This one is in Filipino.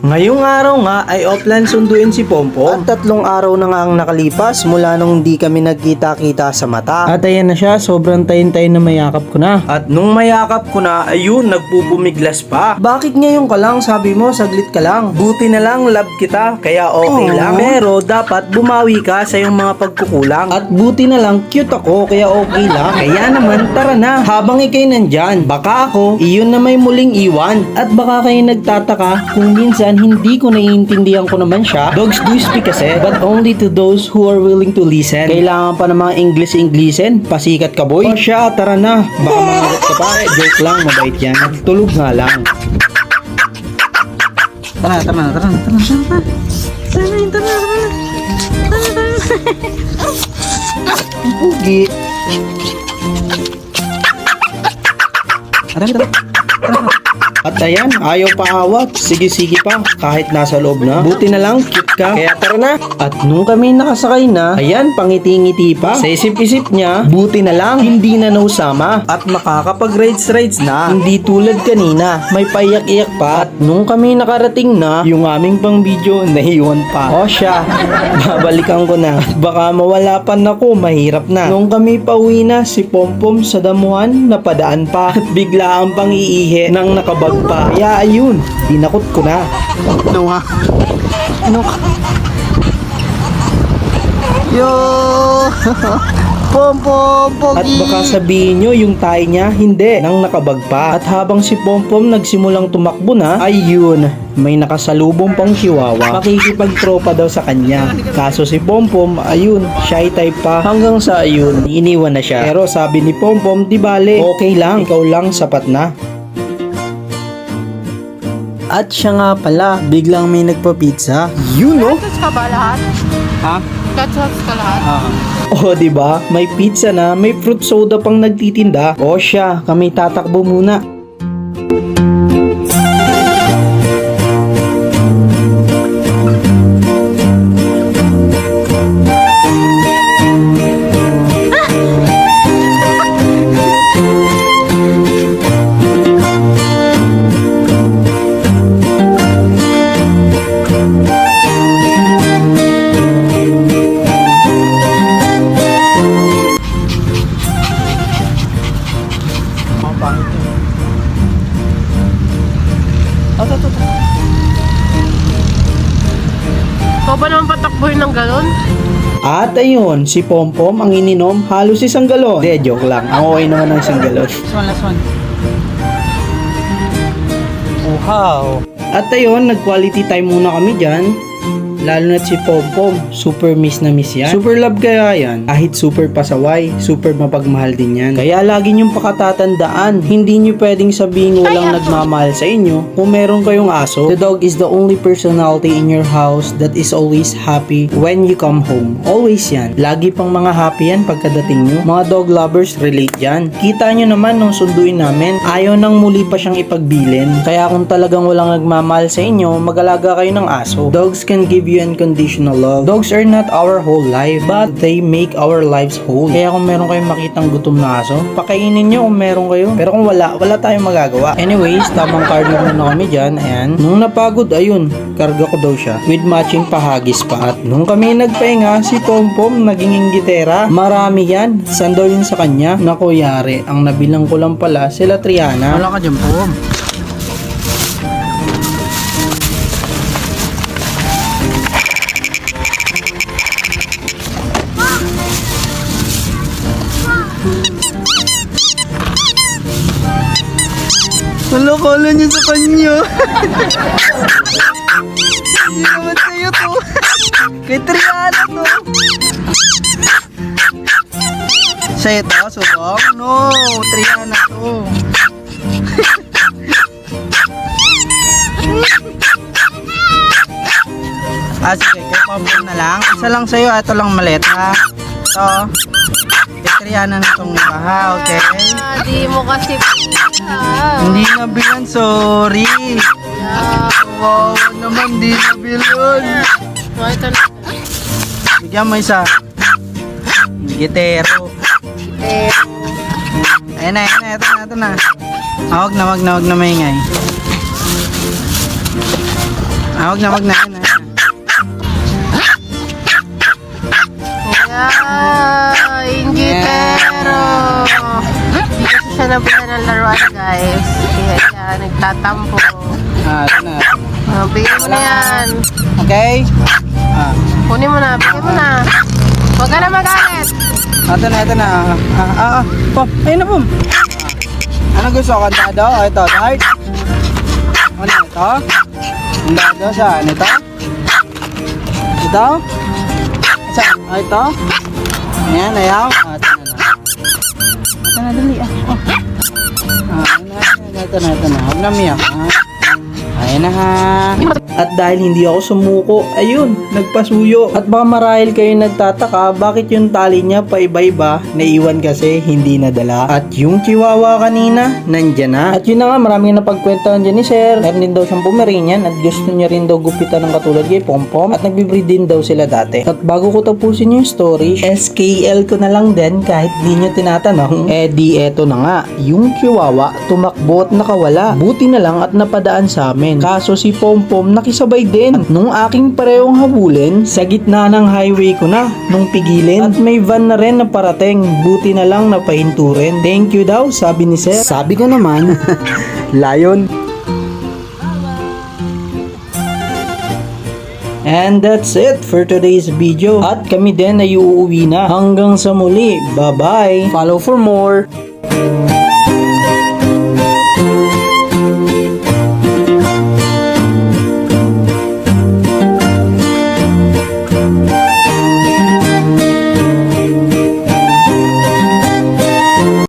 Ngayong araw nga ay offline sunduin si Pompom. At 3 araw na nga ang nakalipas mula nung di kami nagkita-kita sa mata. At ayan na siya, sobrang tayin-tayin na mayakap ko na. At nung mayakap ko na, ayun, nagpupumiglas pa. Bakit ngayon ka lang? Sabi mo, saglit ka lang. Buti na lang, love kita, kaya okay lang. Pero dapat bumawi ka sa iyong mga pagkukulang. At buti na lang, cute ako, kaya okay lang. Kaya naman, tara na. Habang ikay nandyan, baka ako, iyon na may muling iwan. At baka kayo nagtataka kung minsan hindi ko naiintindihan ko naman siya. Dogs do speak kasi, but only to those who are willing to listen. Kailangan pa ng mga English-Englishen. Pasikat ka, boy. O siya, tara na. Baka mangagat ka pa. Joke lang, mabait yan. Tulog nga lang. Tara na. Pugi. Tara. At ayan, ayaw pa awat. Sige pa, kahit nasa loob na. Buti na lang, cute ka. Kaya tara na. At nung kami nakasakay na, ayan, pangiti-ngiti pa. Sa isip-isip niya, buti na lang, hindi na nausama. At makakapag-rides na. Hindi tulad kanina, may paiyak-iyak pa. At nung kami nakarating na, yung aming pang video, naiwan pa. O siya, babalikan ko na. At baka mawala pa na ko, mahirap na. Nung kami pauwi na, si Pompom sa damuhan, napadaan pa. At bigla ang pang-iihi nang nakabag pa. Kaya ayun, dinakot ko na. Ano ka? Yo! Pompom, At pogi! baka sabihin nyo yung tayo niya, hindi, nang nakabag pa. At habang si Pompom nagsimulang tumakbo na, ayun, may nakasalubong pang chihuahua. Makikipagtropa daw sa kanya. Kaso si Pompom, ayun, shy type pa. Hanggang sa ayun, iniwan na siya. Pero sabi ni Pompom, di bale, okay lang, ikaw lang sapat na. At siya nga pala, biglang may nagpa-pizza. Yun no? Catch ka ba lahat? Ha? Catch ka lahat? Oh, di ba? May pizza na, may fruit soda pang nagtitinda. O siya, kami tatakbo muna. Ikaw ba naman patakbuhin ng galon? At ayun, si Pompom ang ininom halos 1 galon. Hindi, joke lang. Ang okay naman ng 1 galon. Last one. Wow! At ayun, nag-quality time muna kami dyan. Lalo na si Pompom, super miss na miss yan. Super love kaya yan. Kahit super pasaway, super mapagmahal din yan. Kaya lagi niyong pakatatandaan, hindi niyo pwedeng sabihin walang nagmamahal sa inyo kung meron kayong aso. The dog is the only personality in your house that is always happy when you come home. Always yan. Lagi pang mga happy yan pagkadating nyo. Mga dog lovers relate yan. Kita nyo naman nung sunduin namin, ayaw nang muli pa siyang ipagbilin. Kaya kung talagang walang nagmamahal sa inyo, mag-alaga kayo ng aso. Dogs can give you unconditional love. Dogs are not our whole life, but they make our lives whole. Kaya kung meron kayong makitang gutom na aso, pakainin nyo kung meron kayo. Pero kung wala tayong magagawa. Anyways, tamang cardio muna kami dyan. Ayan. Nung napagod, ayun, karga ko daw siya. With matching pahagis pa. At nung kami nagpahinga, si Pompom naging inggitera. Marami yan. San daw yun sa kanya? Naku, yari. Ang nabilang ko lang pala, sila Triana. Wala ka dyan, Pom. Wala, kala niyo sa kanya. Hindi naman sa'yo to. Kay Triana to. Sa'yo to, subok? No, Triana to. Sige, kay Pompom na lang. Isa lang sa'yo, ito lang maliit ha. Ito. Kay Triana na itong iba ha, okay? Di mo kasi Hindi nabilan, sorry. Wow, naman di nabilan. Ito na. Bigyan mo isa. Gitero. Ayun na, ito na. Wag na maingay. Wag na. Yan na. Yeah, inggitero. Hindi kasi siya nabila ng laruan, guys. Kaya yan, nagtatampo. Ito na. Bigyan mo na yan. Okay? Kunin mo na, bigyan mo na. Huwag ka na magalit. Ito na. Pom, ayun na, Pom. Ano gusto? Kantado? Ito, dart. Ano ito? Kantado, saan? Ito? Ito? Saan? Ito? Ayan, ayaw. Ito na, dali. Ito na. Huwag na miyak. Ayan na ha. At dahil hindi ako sumuko, ayun, nagpasuyo. At baka marahil kayo nagtataka, bakit yung tali niya paiba-iba, naiwan kasi hindi nadala. At yung chihuahua kanina, nandyan na. At yun na nga, maraming napagkwentuhan dyan ni Sir. Meron din daw siyang Pomeranian at gusto niya rin daw gupitan ng katulad kay Pompom. At nagbibreed din daw sila dati. At bago ko tapusin yung story, SKL ko na lang din kahit di nyo tinatanong. Di eto na nga, yung chihuahua tumakbo at nakawala. Buti na lang at napadaan sa amin. Kaso si Pompom nakisabay din. At nung aking parehong habulin, sa gitna ng highway ko na nung pigilin. At may van na rin na parating. Buti na lang napahinturin. Thank you daw, sabi ni Sir. Sabi ko naman, Lion. And that's it for today's video. At kami din ay uuwi na. Hanggang sa muli. Bye-bye. Follow for more.